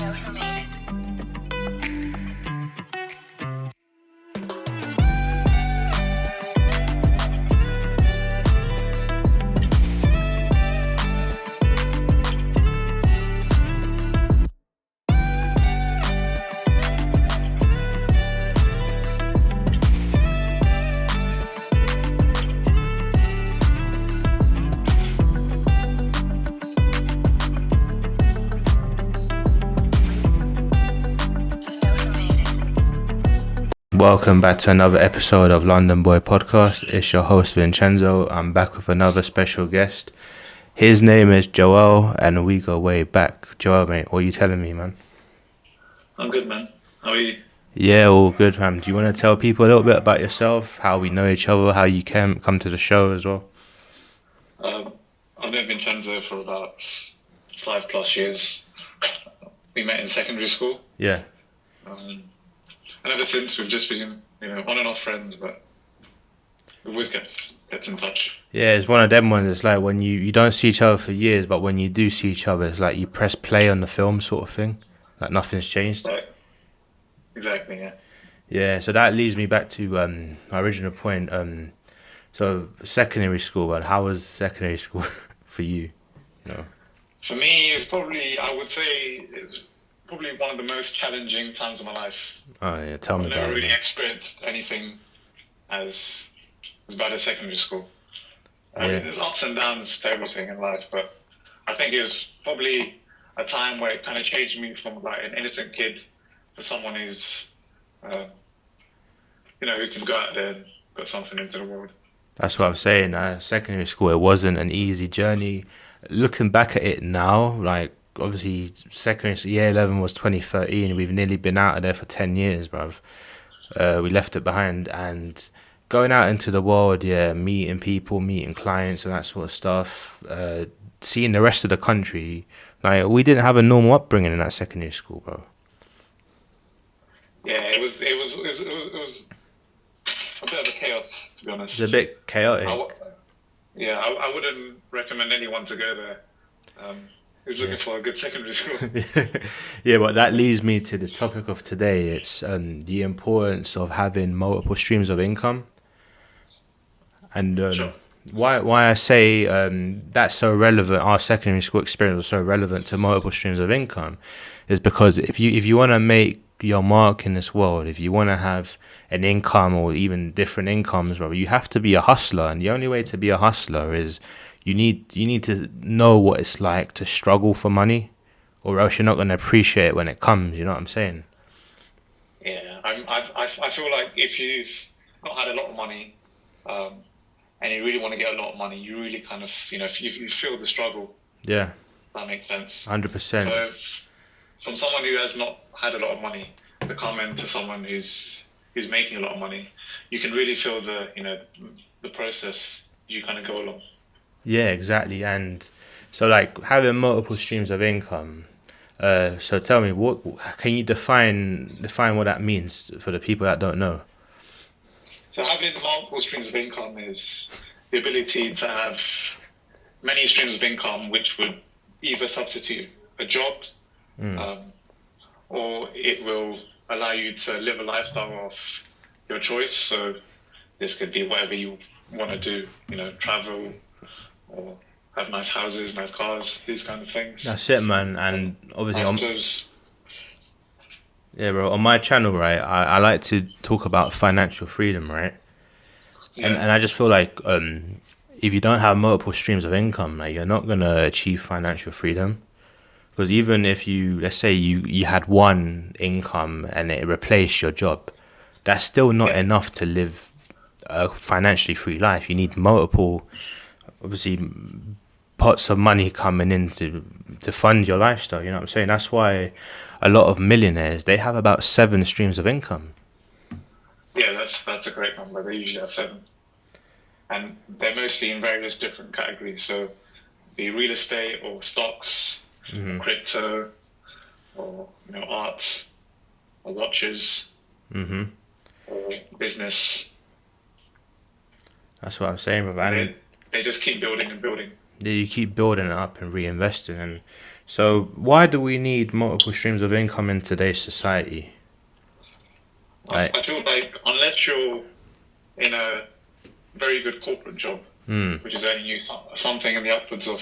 know who made it. Welcome back to another episode of London Boy Podcast. It's your host Vincenzo. I'm back with another special guest. His name is Joel, and we go way back. Joel, mate, what are you telling me, man? I'm good, man. How are you? Yeah, all good, fam. Do you want to tell people a little bit about yourself, how we know each other, how you came come to the show as well? I've known Vincenzo for about 5+ years. We met in secondary school. Yeah. And ever since, we've just been, on and off friends, but we always kept in touch. Yeah, it's one of them ones. It's like when you don't see each other for years, but when you do see each other, it's like you press play on the film sort of thing. Like nothing's changed. Right. Exactly, yeah. Yeah, so that leads me back to my original point. So secondary school, man. How was secondary school for you? For me, I would say, it's probably one of the most challenging times of my life. Oh yeah, tell me I've about never it. really experienced anything as bad as secondary school. I mean, there's ups and downs to everything in life, but I think it was probably a time where it kind of changed me from like an innocent kid to someone who's, who can go out there and put something into the world. That's what I'm saying. Secondary school, it wasn't an easy journey. Looking back at it now, like obviously secondary year 11 was 2013. We've nearly been out of there for 10 years, bruv. We left it behind, and going out into the world, meeting people, meeting clients and that sort of stuff, seeing the rest of the country. Like, we didn't have a normal upbringing in that secondary school, bro. Yeah, it was a bit of a chaos, to be honest. It's a bit chaotic. I wouldn't recommend anyone to go there who's looking for a good secondary school. Yeah, but that leads me to the topic of today. It's the importance of having multiple streams of income. And Sure. why I say that's so relevant, our secondary school experience was so relevant to multiple streams of income, is because if you want to make your mark in this world, if you want to have an income or even different incomes, bro, you have to be a hustler. And the only way to be a hustler is you need to know what it's like to struggle for money, or else you're not going to appreciate it when it comes. You know what I'm saying? Yeah, I feel like if you've not had a lot of money, and you really want to get a lot of money, you really kind of, you feel the struggle. Yeah. That makes sense. 100%. So, from someone who has not had a lot of money to come into someone who's making a lot of money, you can really feel the process you kind of go along. Yeah, exactly. And so, like, having multiple streams of income. So tell me, what can you define what that means for the people that don't know? So having multiple streams of income is the ability to have many streams of income, which would either substitute a job, or it will allow you to live a lifestyle of your choice. So this could be whatever you want to do, travel, or have nice houses, nice cars, these kind of things. That's it, man. And obviously, yeah, bro, on my channel, right, I like to talk about financial freedom, right? Yeah. And I just feel like if you don't have multiple streams of income, like, you're not going to achieve financial freedom. Because even if let's say you had one income and it replaced your job, that's still not enough to live a financially free life. You need multiple, obviously, pots of money coming in to fund your lifestyle. You know what I'm saying? That's why a lot of millionaires, they have about 7 streams of income. Yeah, that's a great number. They usually have 7. And they're mostly in various different categories. So the real estate or stocks, crypto, or art, or watches, or business. That's what I'm saying, bro. They just keep building and building. You keep building it up and reinvesting, and So why do we need multiple streams of income in today's society? Like, I feel like unless you're in a very good corporate job, which is earning you something in the upwards of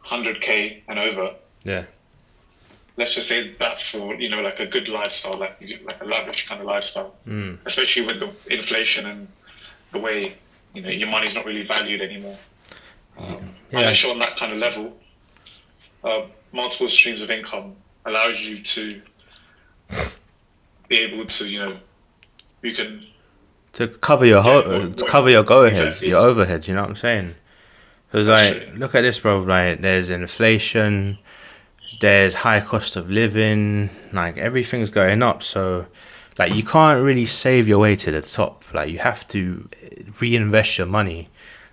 100K and over, yeah, let's just say that for like a good lifestyle, like a lavish kind of lifestyle, especially with the inflation and the way your money's not really valued anymore. Unless you're on that kind of level, multiple streams of income allows you to be able to you can to cover your to cover your go aheads, exactly. your overheads. You know what I'm saying? Because like, look at this, bro. Like, there's inflation, there's high cost of living, like everything's going up. So, like, you can't really save your way to the top. Like, you have to reinvest your money.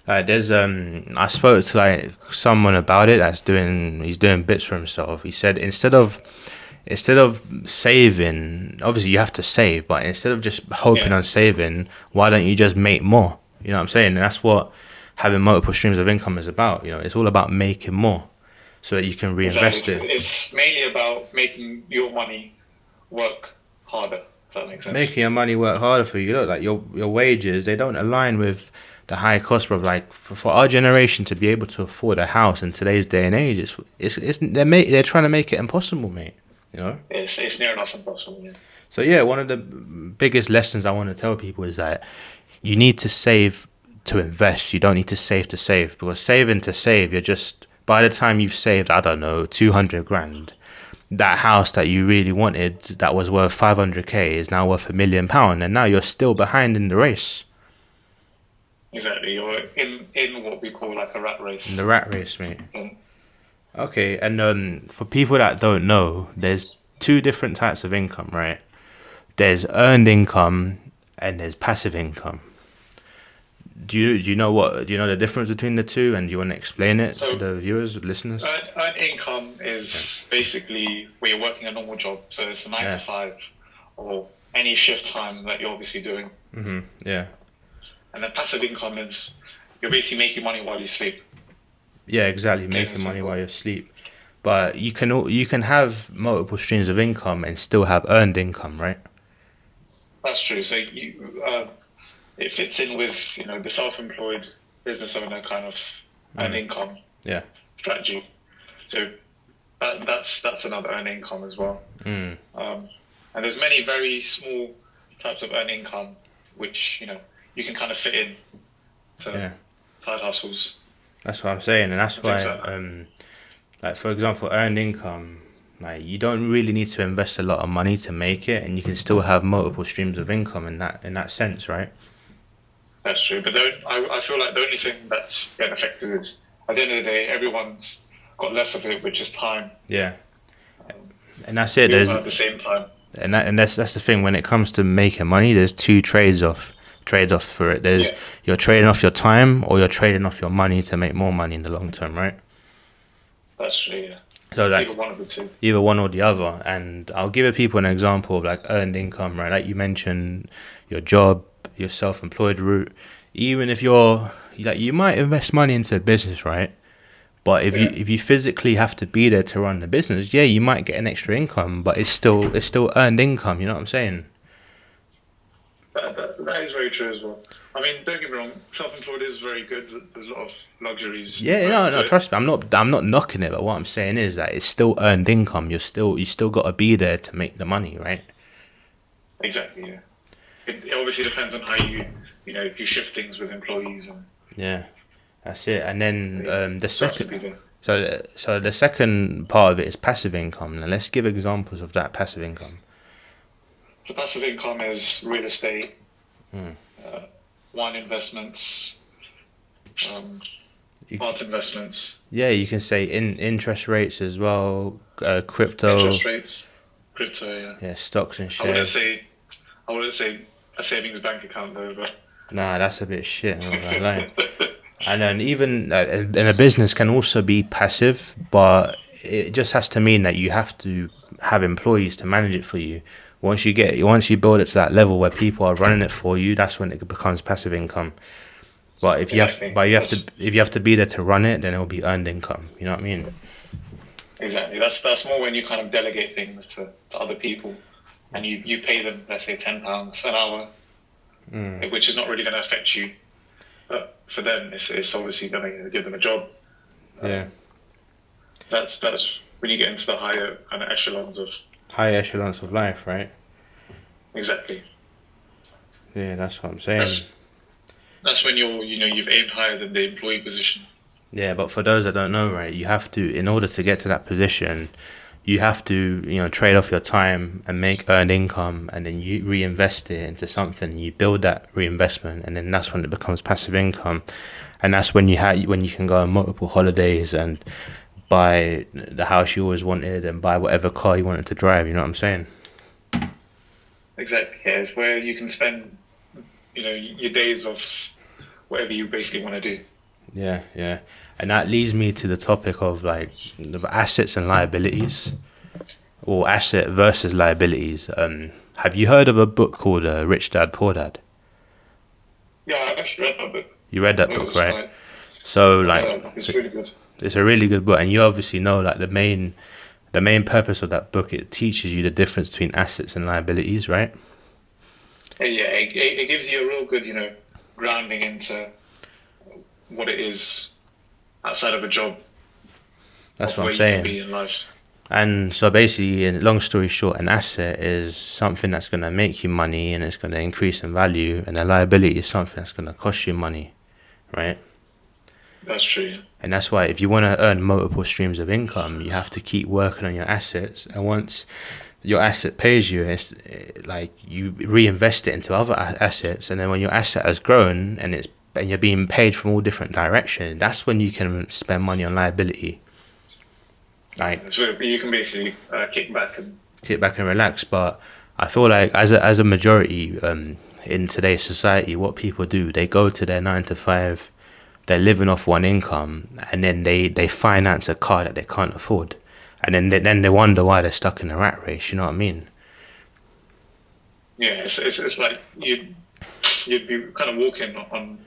Like, there's I spoke to like someone about it he's doing bits for himself. He said instead of saving, obviously you have to save, but instead of just hoping on saving, why don't you just make more? You know what I'm saying? And that's what having multiple streams of income is about. It's all about making more so that you can reinvest exactly. it. It's mainly about making your money work harder. If that makes sense. Making your money work harder for you. Look, like your wages, they don't align with the high cost of like for our generation to be able to afford a house in today's day and age. They're trying to make it impossible, mate. It's near enough impossible. Yeah. So yeah, one of the biggest lessons I want to tell people is that you need to save to invest. You don't need to save, because saving to save, you're just, by the time you've saved, I don't know, 200 grand, that house that you really wanted that was worth 500K is now worth £1 million, and now you're still behind in the race. Exactly, you're in what we call like a rat race. In the rat race, mate. Okay, and for people that don't know, there's two different types of income, right? There's earned income and there's passive income. Do you know the difference between the two, and do you want to explain it to the viewers, listeners? Earned income is basically where you're working a normal job, so it's a 9 to 5 or any shift time that you're obviously doing. Yeah. And then passive income is you're basically making money while you sleep. Yeah, exactly, making money while you sleep. But you can have multiple streams of income and still have earned income, right? That's true. So it fits in with the self-employed business owner kind of earned income strategy. So that's another earned income as well. And there's many very small types of earned income which you can kind of fit in to side hustles. That's what I'm saying, and that's why, like for example, earned income, like you don't really need to invest a lot of money to make it, and you can still have multiple streams of income in that sense, right? That's true, but I feel like the only thing that's getting affected is at the end of the day, everyone's got less of it, which is time. Yeah, and that's it. There's at the same time, and that's the thing. When it comes to making money, there's two trade-off for it. There's you're trading off your time, or you're trading off your money to make more money in the long term, right? That's true, yeah. So that's either one of the two. Either one or the other. And I'll give people an example of like earned income, right? Like you mentioned your job, your self-employed route. Even if you're like, you might invest money into a business, right? But if you physically have to be there to run the business, you might get an extra income, but it's still earned income. You know what I'm saying? That is very true as well. I mean, don't get me wrong, self-employed is very good. There's a lot of luxuries. Yeah, no, trust me. I'm not knocking it, but what I'm saying is that it's still earned income. You still got to be there to make the money, right? Exactly. Yeah. It obviously depends on how you shift things with employees and. Yeah, that's it. And then the second. So the second part of it is passive income. Now let's give examples of that passive income. So passive income is real estate, wine investments, art investments. Yeah, you can say interest rates as well, crypto. Interest rates, crypto, yeah. Yeah, stocks and shares. I wouldn't say a savings bank account though, but. Nah, that's a bit shit. I'm not gonna lie. And then even and a business can also be passive, but it just has to mean that you have to have employees to manage it for you. Once you build it to that level where people are running it for you, that's when it becomes passive income. But if you have to be there to run it, then it'll be earned income. You know what I mean? exactly. That's more when you kind of delegate things to other people, and you pay them, let's say, £10 an hour, Mm. which is not really going to affect you, but for them, it's obviously going to give them a job. Yeah. That's when you get into the higher kind of echelons of High echelons of life, right? exactly. Yeah, that's what I'm saying. That's when you've aimed higher than the employee position. Yeah, but for those that don't know, right, you have to, in order to get to that position, you have to, trade off your time and make earned income, and then you reinvest it into something. You build that reinvestment, and then that's when it becomes passive income, and that's when you can go on multiple holidays and buy the house you always wanted and buy whatever car you wanted to drive. You know what I'm saying? Exactly. Yeah, it's where you can spend, your days of whatever you basically want to do. Yeah, yeah, and that leads me to the topic of like the assets and liabilities, or asset versus liabilities. Have you heard of a book called Rich Dad Poor Dad? Yeah, I've actually read that book. You read that It book, was right? quite, So yeah, like, it's really good. it's a really good book, and you obviously know like the main purpose of that book. It teaches you the difference between assets and liabilities, right? Yeah, it gives you a real good, grounding into what it is outside of a job, That's of what I'm where you can saying. be in life. And so basically, in long story short, an asset is something that's going to make you money and it's going to increase in value, and a liability is something that's going to cost you money, right? That's true. And that's why if you want to earn multiple streams of income, you have to keep working on your assets. And once your asset pays you, it's like you reinvest it into other assets. And then when your asset has grown and you're being paid from all different directions, that's when you can spend money on liability. Like So you can basically kick back and sit back and relax. But I feel like as a majority in today's society, what people do, they go to their 9 to 5, they're living off one income, and then they finance a car that they can't afford, and then they wonder why they're stuck in a rat race. You know what I mean? yeah, it's like you'd be kind of walking on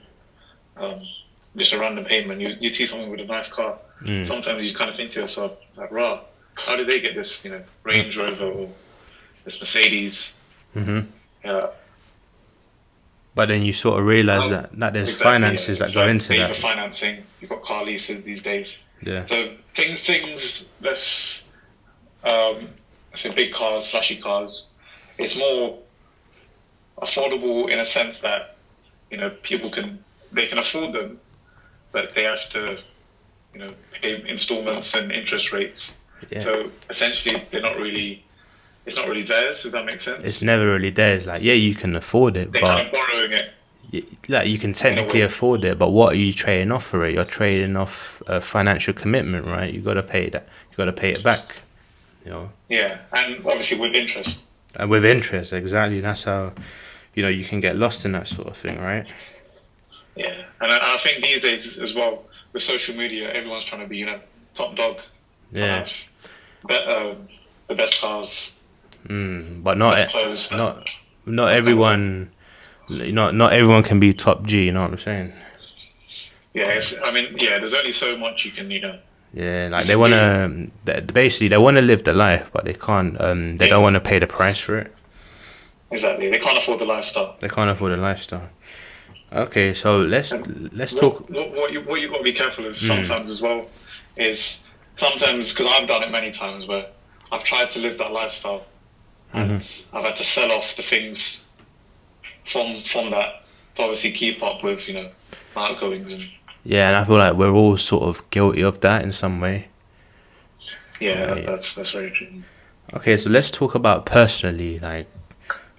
um, just a random pavement. You see someone with a nice car. Mm. Sometimes you kind of think to yourself, like, "Rah, how did they get this? Range Rover or this Mercedes?" Hmm. Yeah, But then you sort of realize how that there's exactly? Yeah, finances that it's go like into days of that. financing. You've got car leases these days. Yeah. So things that's I say big cars, flashy cars. It's more affordable in a sense that people can afford them, but they have to pay installments and interest rates. Yeah. So essentially, it's not really theirs. If that makes It's sense, never really theirs. Like, yeah, you can afford it, they're kind but of borrowing it like you can in a technically way. afford it, but what are you trading off for it? You're trading off a financial commitment, right? You got to pay that. You got to pay it back. You know. Yeah, and obviously with interest. And with interest, exactly. That's how, you can get lost in that sort of thing, right? Yeah, and I think these days as well with social media, everyone's trying to be top dog. Yeah. The best cars, But best clothes. not everyone, not everyone can be top G. You know what I'm saying? Yeah, I mean, yeah. There's only so much you can, Yeah, like you they can wanna, basically they wanna live the life, but they can't. They don't Yeah, want to pay the price for it. exactly. They can't afford the lifestyle. They can't afford the lifestyle. Okay, so let's And let's talk. what you got to be careful of sometimes as well is sometimes because I've done it many times where I've tried to live that lifestyle Hmm. and I've had to sell off the things from that to obviously keep up with my outgoings and Yeah, and I feel like we're all sort of guilty of that in some way. yeah, Like, that's very true. okay, so let's talk about personally, like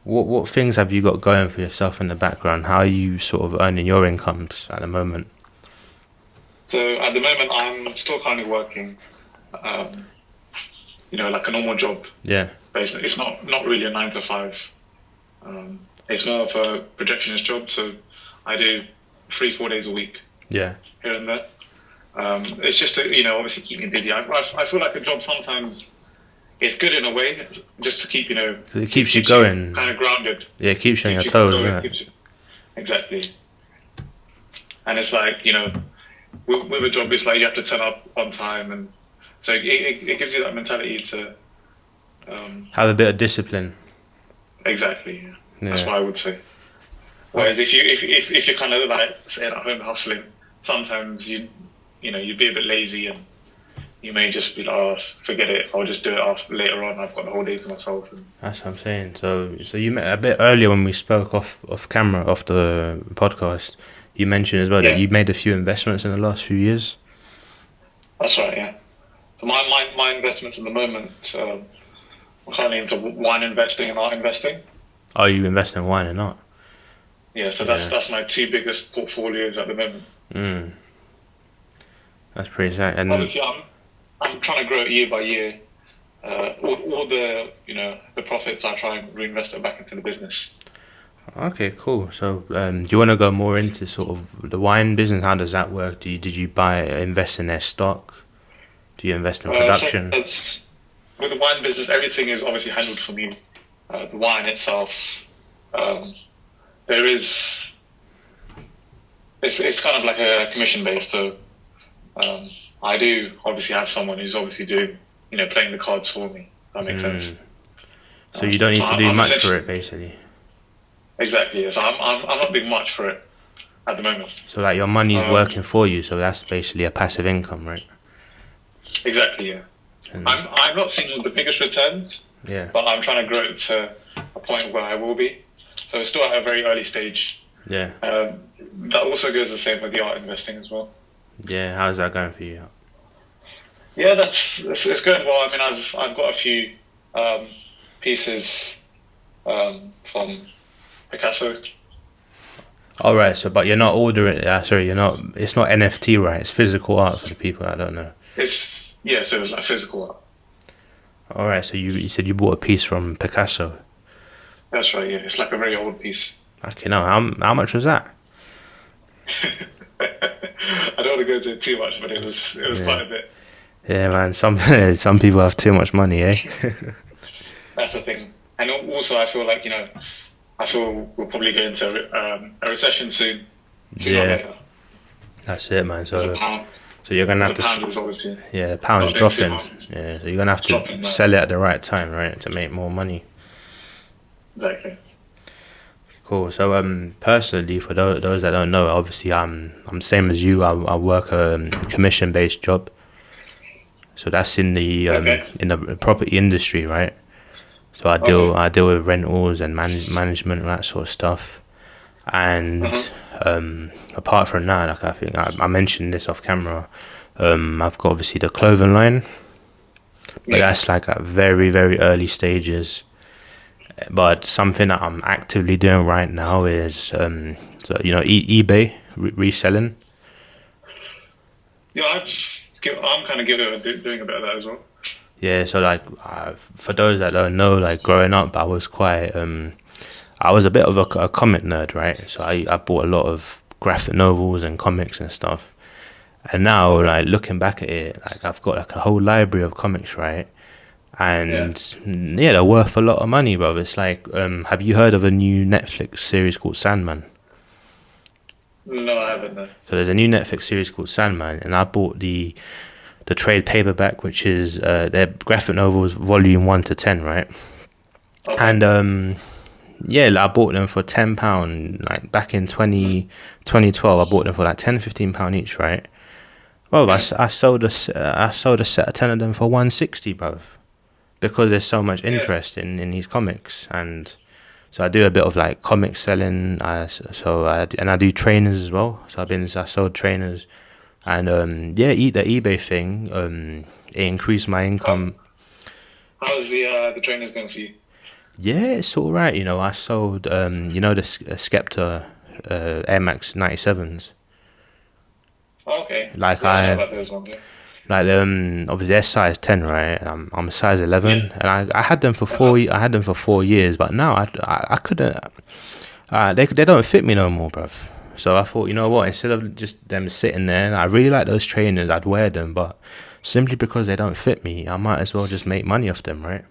what things have you got going for yourself in the background? How are you sort of earning your incomes at the moment? So at the moment I'm still currently working, um, like a normal job. Yeah, Basically, it's not really a 9 to 5. It's more of a projectionist job, so I do 3-4 days a week yeah, here and there. It's just to obviously keep me busy. I feel like a job sometimes it's good in a way, just to keep 'cause it keeps you going. kind of grounded, Yeah, it keeps you on your keeps you toes, going, isn't it? exactly. And it's like with a job, it's like you have to turn up on time and So it gives you that mentality to Have a bit of discipline. exactly. Yeah. That's Yeah. what I would say. Oh, Whereas if you're kind of like staying at home hustling, sometimes you'd be a bit lazy and you may just be like, oh, forget it. I'll just do it after later on. I've got the whole day to myself. And that's what I'm saying. So you met a bit earlier when we spoke off camera, off the podcast. You mentioned as well that yeah, you made a few investments in the last few years. that's right. Yeah. So my investments at the moment, I'm currently into wine investing and art investing. Oh, you invest in wine and not? Yeah, so Yeah. that's my two biggest portfolios at the moment. Mm, that's pretty sad. And Obviously, I'm trying to grow it year by year. All the the profits I try and reinvest it back into the business. okay, cool. So, do you want to go more into sort of the wine business? How does that work? Did you invest in their stock? Do you invest in So production? it's, with the wine business, everything is obviously handled for me. The wine itself, um, there is it's kind of like a commission based. So I do obviously have someone who's obviously doing playing the cards for me. If that makes sense. So you don't need So to do I'm much for essentially it, basically. exactly. Yeah. So I'm not doing much for it at the moment. So like your money's Um, working for you, so that's basically a passive income, right? exactly. Yeah. And I'm not seeing the biggest returns, yeah, but I'm trying to grow it to a point where I will be. So it's still at a very early stage. yeah, That also goes the same with the art investing as well. yeah. How's that going for you? Yeah, it's going well. I mean, I've got a few pieces from Picasso. All right. So, but you're not ordering. Sorry, you're not. It's not NFT, right? It's physical art for the people that don't know. So it was like physical art. All right. So you said you bought a piece from Picasso. That's right. Yeah, it's like a very old piece. Okay. Now, how much was that? I don't want to go into it too much, but it was Yeah. quite a bit. Yeah, man. Some some people have too much money, eh? That's the thing. And also, I feel like I feel we'll probably go into a recession soon. Sooner or Yeah, later. that's it, man. There's a So pound. you're gonna have The to. pound is obviously Yeah, pound's not doing too dropping. much. Yeah, so you're gonna have to Dropping, sell it at the right time, right, to make more money. exactly. Cool. So, personally, for those that don't know, obviously, I'm same as you. I work a commission based job, so that's Okay. in the property industry, right? So Okay. I deal with rentals and management and that sort of stuff. And Uh-huh. apart from that, like I think I mentioned this off camera. I've got obviously the clothing line, but Yeah. that's like at very very early stages. But something that I'm actively doing right now is, so, eBay reselling. Yeah, I'm kind of doing a bit of that as well. Yeah, so like for those that don't know, like growing up, I was a bit of a comic nerd, right? So I bought a lot of graphic novels and comics and stuff. And now, Okay. like looking back at it, like I've got like a whole library of comics, right? Yeah. And yeah, they're worth a lot of money, bro. It's like, have you heard of a new Netflix series called Sandman? No, I haven't. No. So there's a new Netflix series called Sandman, and I bought the trade paperback, which is their graphic novels, volume 1 to 10, right? Okay. And yeah, like, I bought them for £10. Like back in 2012, I bought them for like £10-15 each, right? Well, Yeah. I sold I sold a set of 10 of them for 160, bruv, because there's so much Yeah. interest in these comics. And so I do a bit of like comic selling. And I do trainers as well. So I sold trainers, and yeah, the eBay thing. It increased my How income. how's the trainers going for you? Yeah, it's all right. I sold the Skepta Air Max 97s. Oh, okay. Like Yeah, I know I about those ones. Yeah. like obviously they're size 10, right? And I'm a size 11, Yeah. and I had them for Uh-huh. I had them for 4 years, but now I couldn't. They don't fit me no more, bruv. So I thought, you know what? Instead of just them sitting there, and I really like those trainers. I'd wear them, but simply because they don't fit me, I might as well just make money off them, right?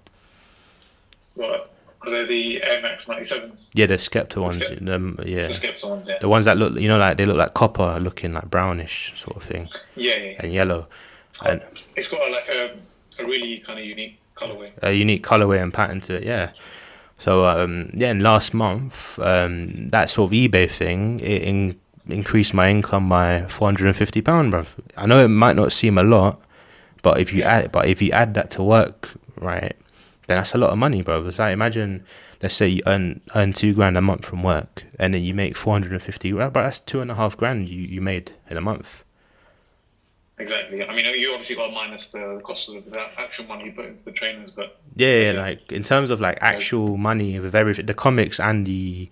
What? Are they the Air Max 97s? Yeah, the Skepta The ones. Skep Yeah, the Skepta ones, yeah. the ones that look, like they look like copper, looking like brownish sort of thing, Yeah, yeah. and yellow. and It's got a really kind of unique colorway. a unique colorway and pattern to it. Yeah. So yeah, and last month, that sort of eBay thing, increased my income by £450, bruv. I know it might not seem a lot, but if you add that to work, right, then that's a lot of money, bro. It's like, imagine, let's say you earn 2 grand a month from work, and then you make 450. But that's 2.5 grand you made in a month. Exactly. I mean, you obviously got to minus the cost of the actual money you put into the trainers, but Yeah, like in terms of like actual money with everything, the comics and the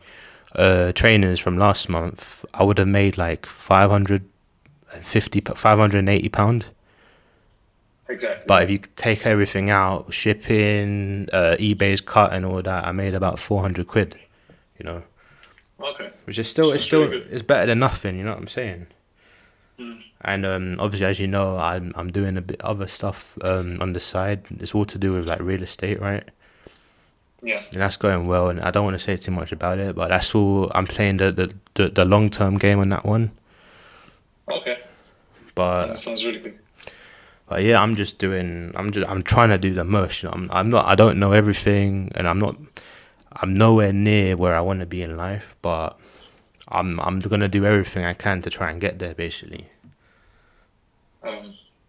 trainers from last month, I would have made like 580 pound. exactly. But if you take everything out, shipping, eBay's cut and all that, I made about 400 quid. You know, Okay. which is still Sounds really good. it's better than nothing. You know what I'm saying? Mm. And obviously, as you know, I'm doing a bit other stuff on the side. It's all to do with like real estate, right? Yeah. And that's going well. And I don't want to say too much about it, but that's all. I'm playing the long term game on that one. Okay. That But sounds really good. yeah, I'm trying to do the most. You know, I'm not. I don't know everything, and I'm nowhere near where I want to be in life. But I'm gonna do everything I can to try and get there, basically.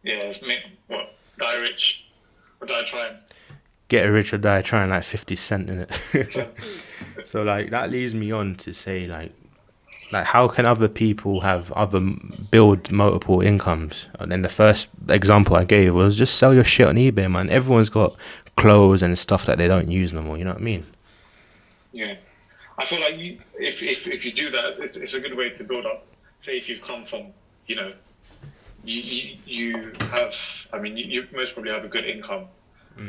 Yeah, it's me. What? Die rich or die trying. Get rich or die trying, like 50 Cent in it. So, So like that leads me on to say like how can other people build multiple incomes? And then the first example I gave was just sell your shit on eBay, man. Everyone's got clothes and stuff that they don't use no more. You know what I mean? yeah. I feel like if you do that, it's a good way to build up. Say if you've come from, you know, you have. I mean, you most probably have a good income,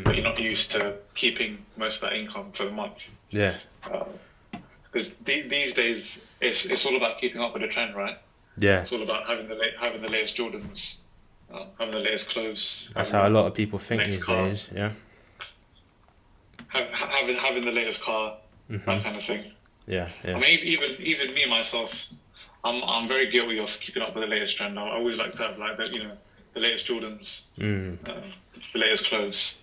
but you're not used to keeping most of that income for the month. Yeah. Because these days, it's all about keeping up with the trend, right? Yeah. It's all about having the latest Jordans, having the latest clothes. That's how a lot of people think next these car. days. Yeah. Having the latest car, that kind of thing. Yeah. I Yeah. mean, even me myself, I'm very guilty of keeping up with the latest trend. I always like to have like the latest Jordans, the latest clothes,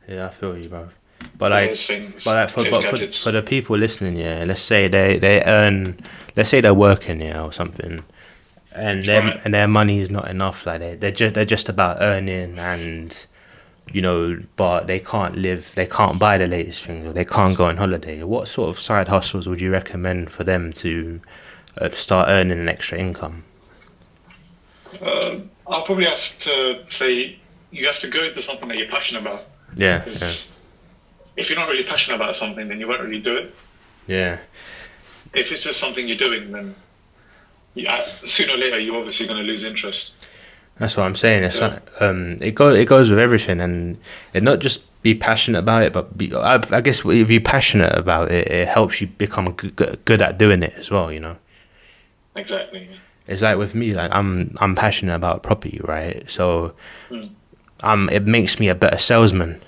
Yeah. I feel you, bro. But the like, latest things, for latest gadgets. the people listening, yeah. Let's say they earn, let's say they're working, yeah, or something, Right. and their money is not enough. Like they're just about earning, and you know, but they can't live, they can't buy the latest things, or they can't go on holiday. What sort of side hustles would you recommend for them to start earning an extra income? I'll probably have to say you have to go into something that you're passionate about. Yeah, yeah, Because if you're not really passionate about something, then you won't really do it. yeah. If it's just something you're doing, then sooner or later you're obviously going to lose interest. That's what I'm saying. It's Yeah. like, it goes with everything, and it not just be passionate about it, but I guess if you're passionate about it, it helps you become good at doing it as well. You know. Exactly. It's like with me, like I'm passionate about property, right? So Mm. it makes me a better salesman.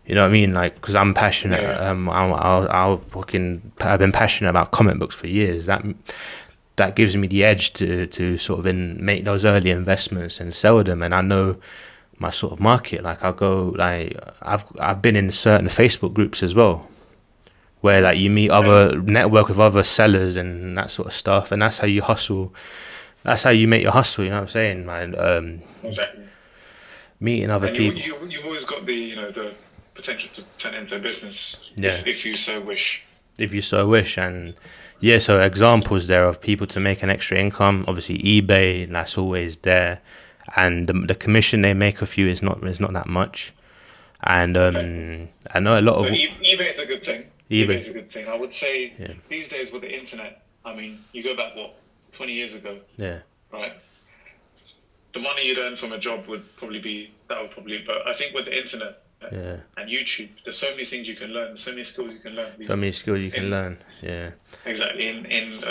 You know what I mean? Like, because I'm passionate. Yeah. I've been passionate about comic books for years. That gives me the edge to sort of make those early investments and sell them. And I know my sort of market. Like I'll go like I've been in certain Facebook groups as well, where like you meet network with other sellers and that sort of stuff, and that's how you hustle. That's how you make your hustle. You know what I'm saying, man? Exactly. Meeting other And people. you've always got the potential to turn it into a business Yeah. if you so wish. If you so wish. And yeah, so examples there of people to make an extra income. Obviously eBay, that's always there, and the commission they make off you is not that much. And I know a lot So of eBay is a good thing. eBay. eBay is a good thing. I would say Yeah. these days with the internet, I mean, you go back 20 years ago, Yeah, right? The money you'd earn from a job would probably be but I think with the internet yeah. and YouTube, there's so many things you can learn, so many skills you can learn. So many skills you can in- learn. Yeah, Exactly in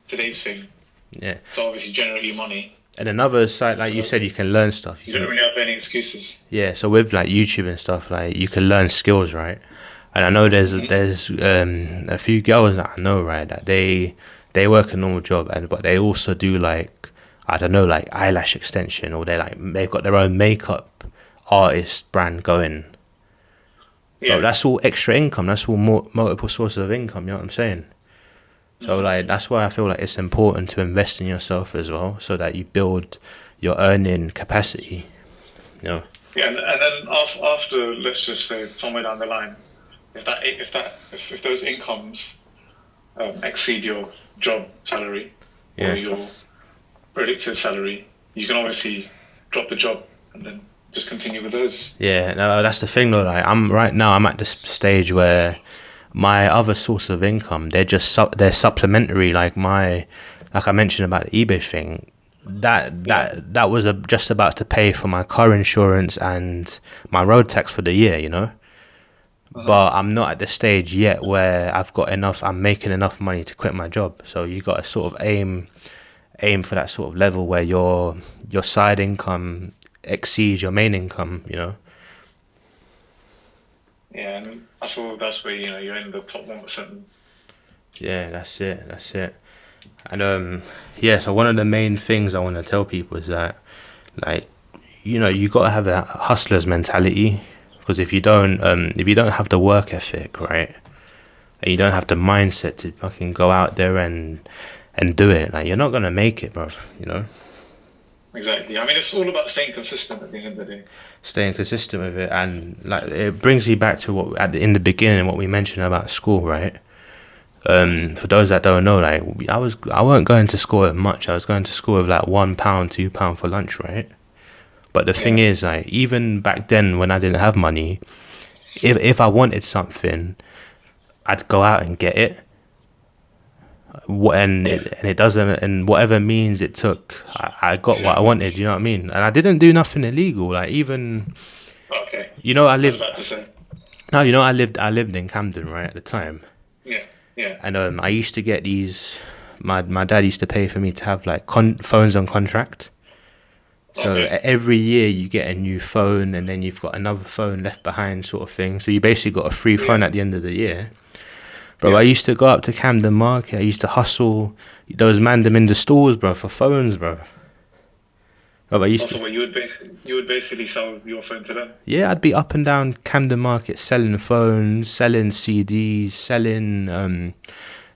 today's thing. yeah. So obviously generate you money. And another side, like you So- said, you can learn stuff. You don't really have any excuses. Yeah, so with like YouTube and stuff, like you can learn skills, right? And I know there's a few girls that I know, right, that they work a normal job, but they also do like I don't know, like eyelash extension, or they've got their own makeup artist brand going. But Yeah. that's all extra income. That's all multiple sources of income. You know what I'm saying? So like that's why I feel like it's important to invest in yourself as well, so that you build your earning capacity. You know. Yeah, and then after, let's just say somewhere down the line, if those incomes exceed your job salary Yeah. or your predicted salary, you can obviously drop the job and then just continue with those. Yeah, no, that's the thing though. Like I'm at this stage where my other source of income, they're supplementary. Like I mentioned about the eBay thing, that was just about to pay for my car insurance and my road tax for the year, you know. But I'm not at the stage yet where I'm making enough money to quit my job. So you got to sort of aim for that sort of level where your side income exceeds your main income, you know. Yeah, and I feel that's where you're in the top 1%. Yeah, that's it. That's it. And yeah. So one of the main things I want to tell people is that, like, you got to have a hustler's mentality, because if you don't have the work ethic, right, and you don't have the mindset to fucking go out there and do it, like, you're not gonna make it, bro. You know. Exactly. I mean, it's all about staying consistent at the end of the day. Staying consistent with it, and like it brings you back to in the beginning what we mentioned about school, right? For those that don't know, like I weren't going to school much. I was going to school with like £1, £2 for lunch, right? But the thing is, like, even back then when I didn't have money, if I wanted something, I'd go out and get it. And it doesn't, and whatever means it took, I got what I wanted. You know what I mean? And I didn't do nothing illegal. Like, even, Okay. I I was lived. about to say. No, I lived in Camden, right, at the time. Yeah. Yeah. And I used to get these. My dad used to pay for me to have like phones on contract. So Okay. every year you get a new phone, and then you've got another phone left behind, sort of thing. So you basically got a free phone at the end of the year. Bro, I used to go up to Camden Market. I used to hustle. There was them in the stores, bro, for phones, bro. Bro, I used Also, to. what you would basically sell your phone to them. Yeah, I'd be up and down Camden Market selling phones, selling CDs, selling,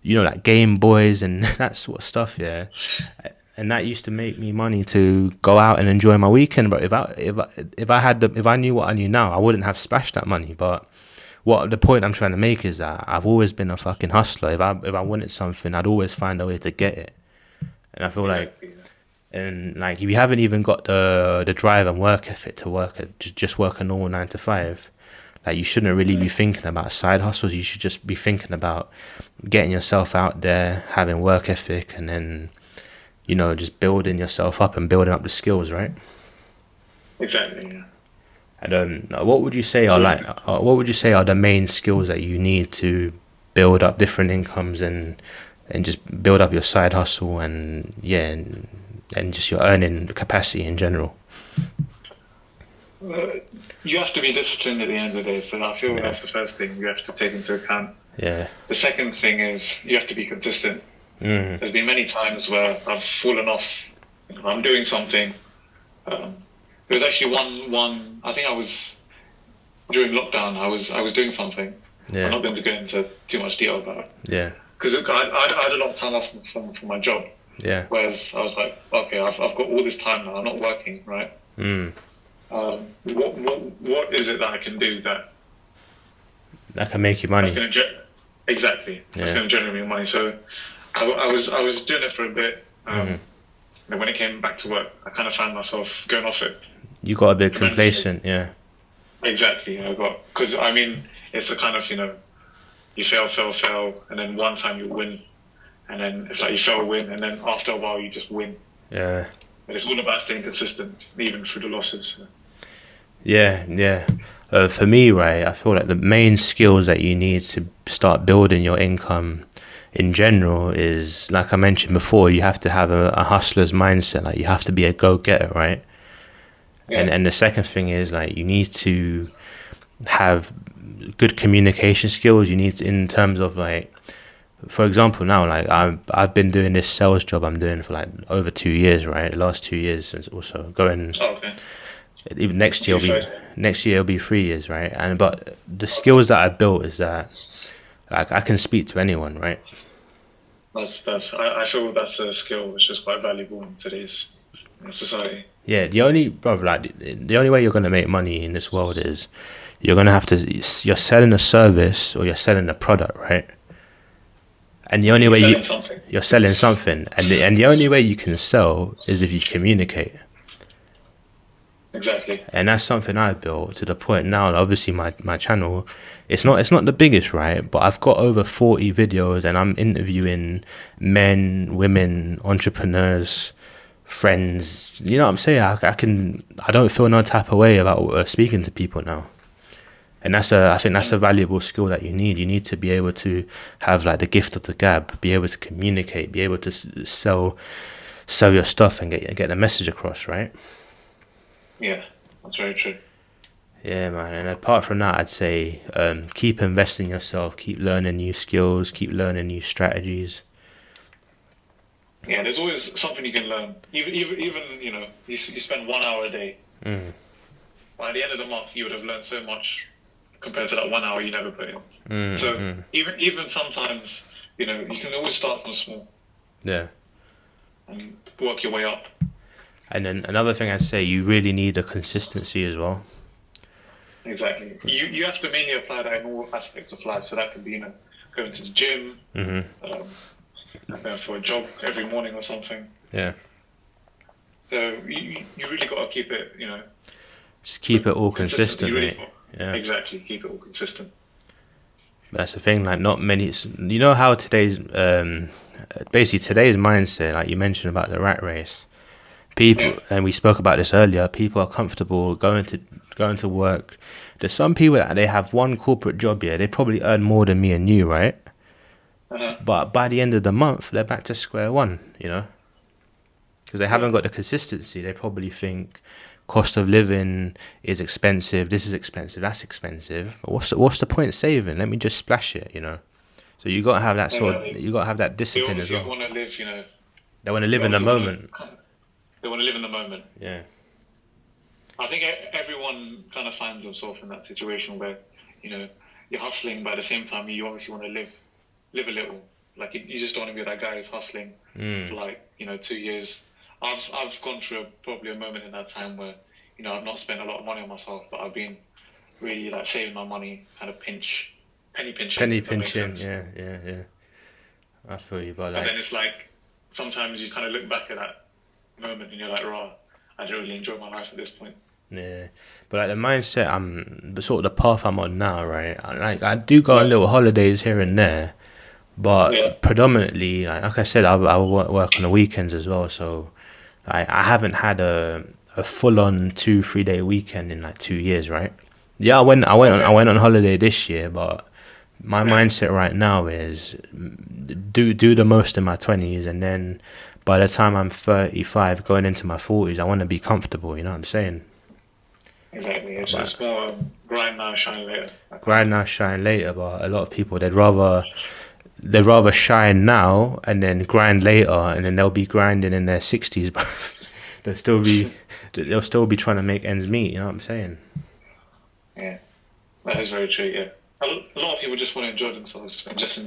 like Game Boys and that sort of stuff. Yeah, and that used to make me money to go out and enjoy my weekend. But if I knew what I knew now, I wouldn't have splashed that money. But the point I'm trying to make is that I've always been a fucking hustler. If I wanted something, I'd always find a way to get it. And I feel like, and like, if you haven't even got the drive and work ethic to just work a normal 9 to 5, like, you shouldn't really be thinking about side hustles. You should just be thinking about getting yourself out there, having work ethic, and then, just building yourself up and building up the skills, right? Exactly. Yeah. And what would you say are the main skills that you need to build up different incomes and just build up your side hustle and just your earning capacity in general? You have to be disciplined at the end of the day, so I feel that's the first thing you have to take into account. Yeah. The second thing is you have to be consistent. Mm. There's been many times where I've fallen off. I'm doing something. There was actually one. I think I was during lockdown. I was doing something. Yeah. I'm not going to go into too much detail about it. Yeah. Because I had a lot of time off from my job. Yeah. Whereas I was like, okay, I've got all this time now. I'm not working, right? Mm. What is it that I can do that can make you money? Exactly. That's going to generate me money. So I was doing it for a bit. And when it came back to work, I kind of found myself going off it. You got a bit complacent, yeah. Exactly. Because I mean, it's a kind of, you fail, and then one time you win, and then it's like you fail, win, and then after a while you just win. Yeah. But it's all about staying consistent, even through the losses. So. Yeah. For me, right, I feel like the main skills that you need to start building your income in general is, like I mentioned before, you have to have a hustler's mindset. Like, you have to be a go-getter, right? Yeah. And the second thing is, like, you need to have good communication skills. You need to, in terms of, like, for example, now like I've been doing this sales job I'm doing for like over 2 years, right? The last 2 years, and also going. Oh, okay. Even next year Two will be sides. next year will be 3 years, right? And but the skills that I built is that like I can speak to anyone, right? I feel that's a skill which is quite valuable in today's society. Yeah, the only brother, like the only way you're gonna make money in this world is you're gonna have to you're selling a service or you're selling a product, right? And the only You're way selling something. you're selling something, and the only way you can sell is if you communicate. Exactly. And that's something I built to the point now. Obviously, my channel, it's not the biggest, right? But I've got over 40 videos, and I'm interviewing men, women, entrepreneurs, friends. You know what I'm saying? I don't feel no type of way about speaking to people now. And I think that's a valuable skill that you need. You need to be able to have like the gift of the gab, be able to communicate, be able to sell your stuff and get the message across, right? Yeah, that's very true. Yeah, man. And apart from that, I'd say keep investing in yourself, keep learning new skills, keep learning new strategies. Yeah, there's always something you can learn. Even you spend 1 hour a day. Mm, By the end of the month, you would have learned so much compared to that 1 hour you never put in. So mm. even sometimes, you can always start from small Yeah. and work your way up. And then another thing I'd say, you really need a consistency as well. Exactly. You have to mainly apply that in all aspects of life. So that could be, going to the gym, Hmm. going for a jog every morning or something. Yeah. So you really got to keep it, Just keep it all consistent. consistent, You really mate. got, Yeah. exactly, keep it all consistent. That's the thing. Like, not many. You know how basically today's mindset, like you mentioned about the rat race. People, Yeah. and we spoke about this earlier. People are comfortable going to work. There's some people that they have one corporate job. Yeah, they probably earn more than me and you, right? Uh-huh. But by the end of the month, they're back to square one. Because they haven't got the consistency. They probably think cost of living is expensive. This is expensive. That's expensive. But what's the point saving? Let me just splash it. So you got to have that you got to have that They discipline as obviously well. want to live, They want to live they in the obviously moment. they want to live in the moment. Yeah. I think everyone kind of finds themselves in that situation where, you're hustling, but at the same time, you obviously want to live a little. Like you just don't want to be that guy who's hustling for like 2 years. I've gone through probably a moment in that time where I've not spent a lot of money on myself, but I've been really like saving my money, kind of penny pinching. Penny if that makes pinching. sense. Yeah. I feel you, but But like, then it's like sometimes you kind of look back at that moment and you're like, "Raw, I don't really enjoy my life at this point." yeah. But like the mindset, the sort of the path I'm on now, right? I do go on Yeah. little holidays here and there, but Yeah. predominantly, like I said, I work on the weekends as well. So I haven't had a full on 2-3 day weekend in like 2 years, right? Yeah, I went on holiday this year, but my Yeah. mindset right now is do the most in my 20s, and then by the time I'm 35, going into my 40s, I want to be comfortable. You know what I'm saying? Exactly. It's But more grind now, shine later. grind now, shine later. But a lot of people they'd rather shine now and then grind later, and then they'll be grinding in their 60s, but they'll still be they'll still be trying to make ends meet. You know what I'm saying? Yeah, that is very true. Yeah, a lot of people just want to enjoy themselves and just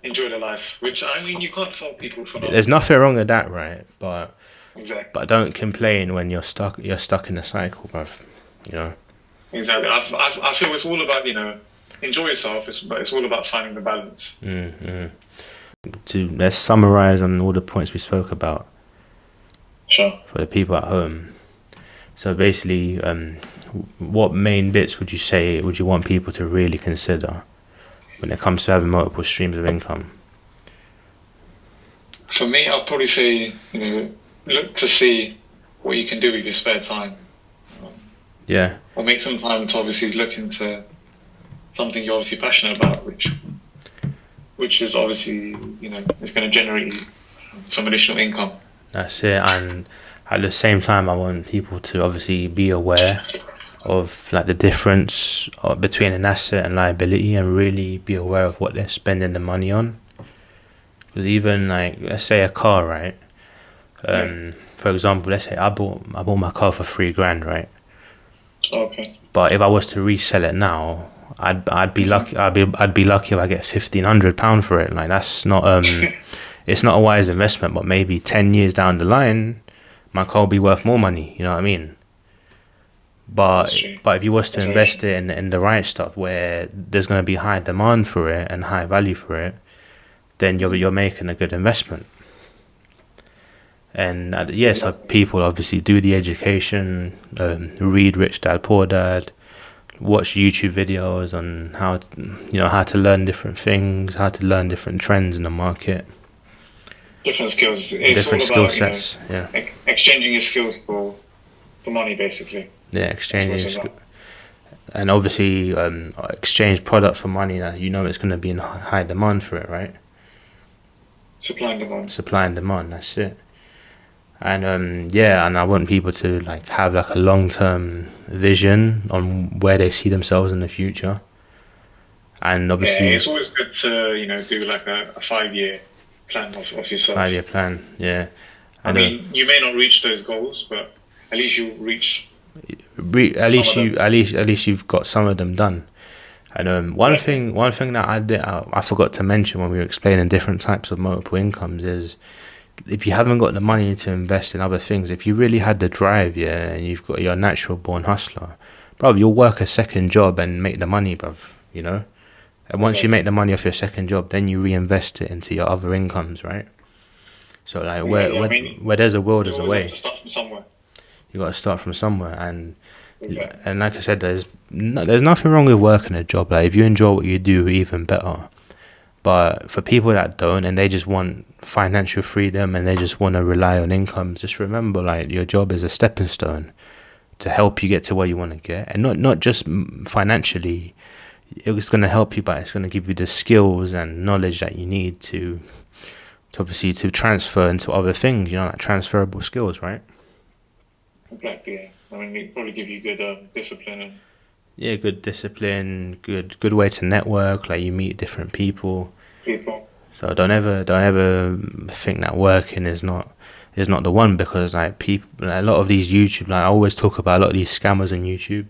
enjoy their life. Which I mean, you can't fault people for not. There's nothing wrong with that, right? But Exactly. don't complain when you're stuck in a cycle, bruv. You know. Exactly. I feel it's all about enjoy yourself. But it's all about finding the balance. Mm-hmm. Let's summarize on all the points we spoke about Sure. for the people at home. So basically, what main bits would you want people to really consider when it comes to having multiple streams of income? For me, I'll probably say look to see what you can do with your spare time. Yeah. Or make some time to obviously look into something you're obviously passionate about, which is obviously is going to generate you some additional income. That's it. And at the same time, I want people to obviously be aware of like the difference between an asset and liability, and really be aware of what they're spending the money on. Because even like, let's say a car, right? For example, let's say I bought my car for 3 grand, right? Okay. But if I was to resell it now, I'd be lucky. I'd be lucky if I get £1,500 for it. Like that's not it's not a wise investment. But maybe 10 years down the line, my car will be worth more money. You know what I mean? But That's true. if you was to That's very invest true. it in the right stuff where there's going to be high demand for it and high value for it, then you're making a good investment. And yeah, so Exactly. people obviously do the education, read Rich Dad Poor Dad, watch YouTube videos on how to learn different things, how to learn different trends in the market, Different skills. It's different all skill about, sets. Yeah, exchanging your skills for money, basically. yeah, That's what exchanging, it's about. and obviously exchange product for money that it's going to be in high demand for it, right? Supply and demand. Supply and demand. That's it. And yeah, and I want people to like have like a long term vision on where they see themselves in the future. And Yeah, obviously it's always good to, do like a 5 year plan of yourself. 5 year plan, yeah. I And mean, you may not reach those goals, but at least you'll reach at some least of them. you've got some of them done. And Exactly. one thing that I forgot to mention when we were explaining different types of multiple incomes is, if you haven't got the money to invest in other things, if you really had the drive, yeah, and you're a natural born hustler, bro, you'll work a second job and make the money, bruv. And once you make Exactly. the money off your second job, then you reinvest it into your other incomes, right? So like Exactly. I mean, where there's a will, you there's a always have to way. start from somewhere. You got to start from somewhere, and Exactly. like I said, there's nothing wrong with working a job. Like if you enjoy what you do, even better. But for people that don't, and they just want financial freedom and they just want to rely on incomes, just remember, like, your job is a stepping stone to help you get to where you want to get, and not just financially. It's going to help you, but it's going to give you the skills and knowledge that you need to obviously to transfer into other things. Like transferable skills, right? Exactly. Yeah. I mean, it probably give you good discipline and Yeah, good discipline, good way to network. Like you meet different people. people. So don't ever think that working is not the one, because like people, like, a lot of these YouTube, like I always talk about a lot of these scammers on YouTube.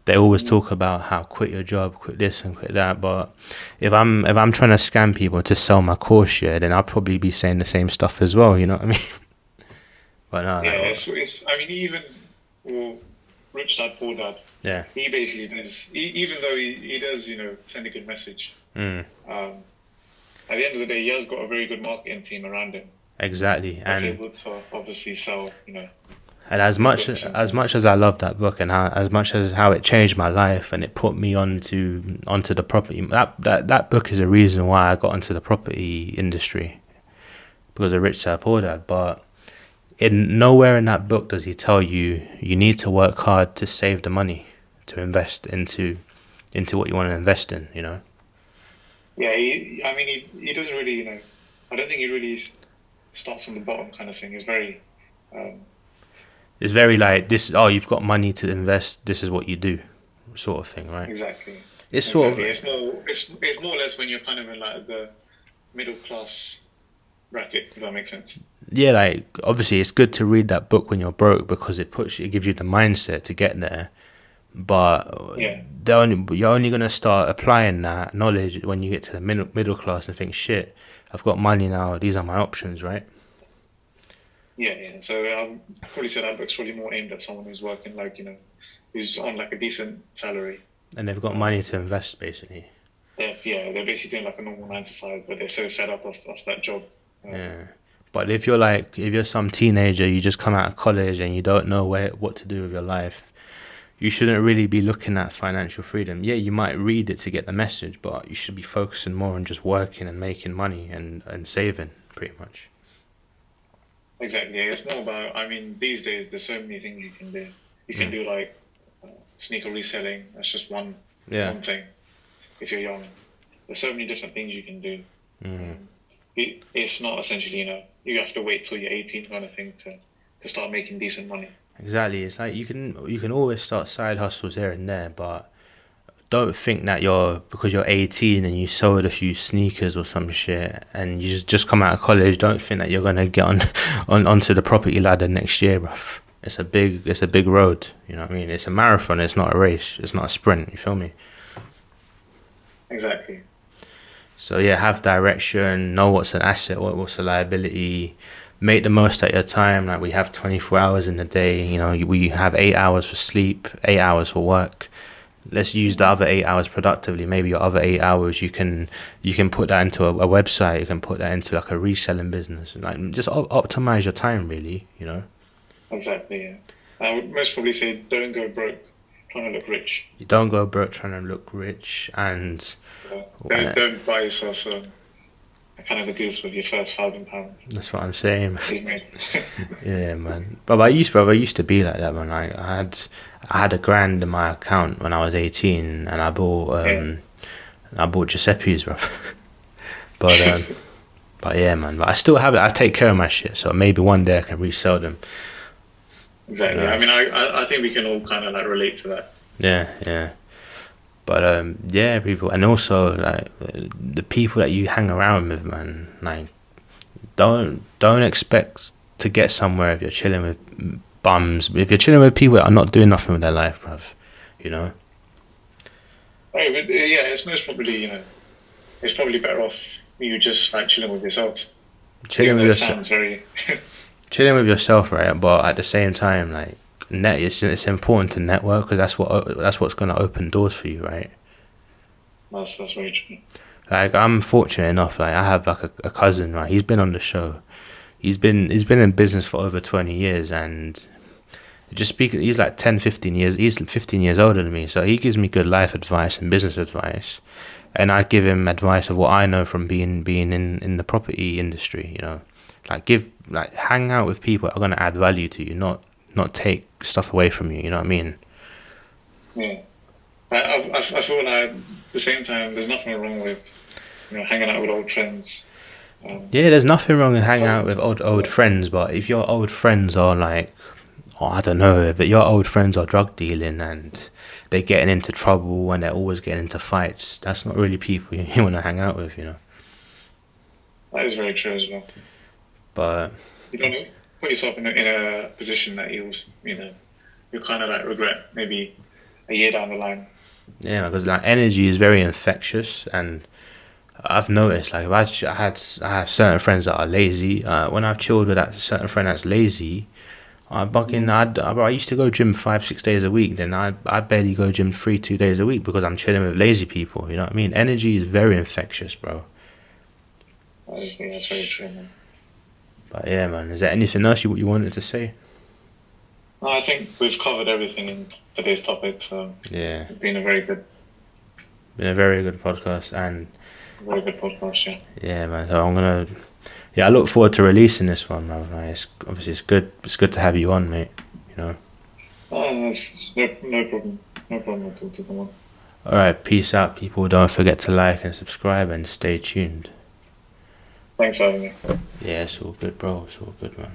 They always Mm. talk about how quit your job, quit this and quit that. But if I'm trying to scam people to sell my course, yeah, then I'll probably be saying the same stuff as well. You know what I mean? But no, Yeah, like, it's. I mean, even well, rich dad, poor dad. yeah, He basically does. Even though he does, send a good message. mm, Um, at the end of the day, he has got a very good marketing team around him exactly. that's And able to obviously sell, as his much books and as things. much as I love that book, and as much as how it changed my life and it put me onto the property, that book is a reason why I got into the property industry, because of Rich Dad Poor Dad. But nowhere in that book does he tell you you need to work hard to save the money to invest into what you want to invest in. Yeah, I mean, he doesn't really, I don't think he really starts from the bottom kind of thing. It's very, um, It's very like this. Oh, you've got money to invest. This is what you do, sort of thing, right? exactly, It's sort exactly. of It's more or less when you're kind of in like the middle class bracket, if that makes sense. yeah. Like obviously, it's good to read that book when you're broke, because it gives you the mindset to get there. But Yeah, you're only gonna start applying that knowledge when you get to the middle class and think, shit, I've got money now. These are my options, right? yeah, yeah. So I'd probably say that book's probably more aimed at someone who's working like, who's on like a decent salary. And they've got money Um, to invest, basically. they're basically doing like a normal 9 to 5, but they're so fed up of that job. Um, Yeah. But if you're some teenager, you just come out of college and you don't know what to do with your life, you shouldn't really be looking at financial freedom. Yeah, you might read it to get the message, but you should be focusing more on just working and making money and saving, pretty much. exactly. Yeah, it's more about. I mean, these days there's so many things you can do. You can Mm. do like sneaker reselling. That's just Yeah. one thing. If you're young, there's so many different things you can do. Mm. Um, it's not essentially, you have to wait till you're 18 kind of thing to start making decent money. Exactly. It's like you can always start side hustles here and there, but don't think that because you're 18 and you sold a few sneakers or some shit and you just come out of college. Don't think that you're gonna get on onto the property ladder next year, bruv. It's a big road. You know what I mean? It's a marathon. It's not a race. It's not a sprint. You feel me? Exactly. So yeah, have direction. Know what's an asset. What's a liability. Make the most of your time. Like we have 24 hours in the day. You know, we have 8 hours for sleep, 8 hours for work. Let's use the other 8 hours productively. Maybe your other 8 hours you can put that into a website. You can put that into like a reselling business. Like just optimize your time, really. You know. Exactly. Yeah. I would most probably say don't go broke trying to look rich. You don't go broke trying to look rich, and Don't buy yourself a kind of a goose with your first £1,000 that's what I'm saying. you made. Yeah, man. But I used to be like that, man. I had £1,000 in my account when I was 18, and I bought Giuseppe's, bro. But but yeah, man. But I still have it. I take care of my shit, so maybe one day I can resell them. Exactly. I mean, I think we can all kind of like relate to that. Yeah, yeah. But yeah, people, and also like the people that you hang around with, man. Like, don't expect to get somewhere if you're chilling with bums. If you're chilling with people that are not doing nothing with their life, bruv, you know. Right, but yeah, it's most probably it's probably better off you just like chilling with yourself. Chilling Even with though it yourself, sounds very chilling with yourself, right? But at the same time, like it's important to network because that's what's gonna open doors for you, right? that's very true. Like I'm fortunate enough, like I have like a cousin, right? He's been on the show. He's been in business for over 20 years and he's like 10, 15 years, he's 15 years older than me. So he gives me good life advice and business advice. And I give him advice of what I know from being in the property industry, you know. Hang out with people that are gonna add value to you, not take stuff away from you, you know what I mean? Yeah. I feel like at the same time there's nothing wrong with hanging out with old friends. Yeah, there's nothing wrong with hanging out with old friends, but if your old friends are like, oh, I don't know, but your old friends are drug dealing and they're getting into trouble and they're always getting into fights, that's not really people you want to hang out with, you know. That is very true as well. But You don't put yourself in a position that you'll kind of like regret maybe a year down the line. yeah, because like energy is very infectious, and I've noticed like if I have certain friends that are lazy. When I've chilled with that certain friend that's lazy, I used to go gym 5 6 days a week. Then I barely go gym 2 days a week because I'm chilling with lazy people. You know what I mean? Energy is very infectious, bro. I think that's very true, man. But yeah, man. Is there anything else you wanted to say? No, I think we've covered everything in today's topic, so Yeah, it's been a very good podcast, and very good podcast, yeah. yeah, man. So I look forward to releasing this one, man. Like, it's good. It's good to have you on, mate. You know. Oh, that's no problem. No problem at all to come on. All right, peace out, people. Don't forget to like and subscribe and stay tuned. Thanks for having me. Yeah, it's all good, bro. It's all good, man.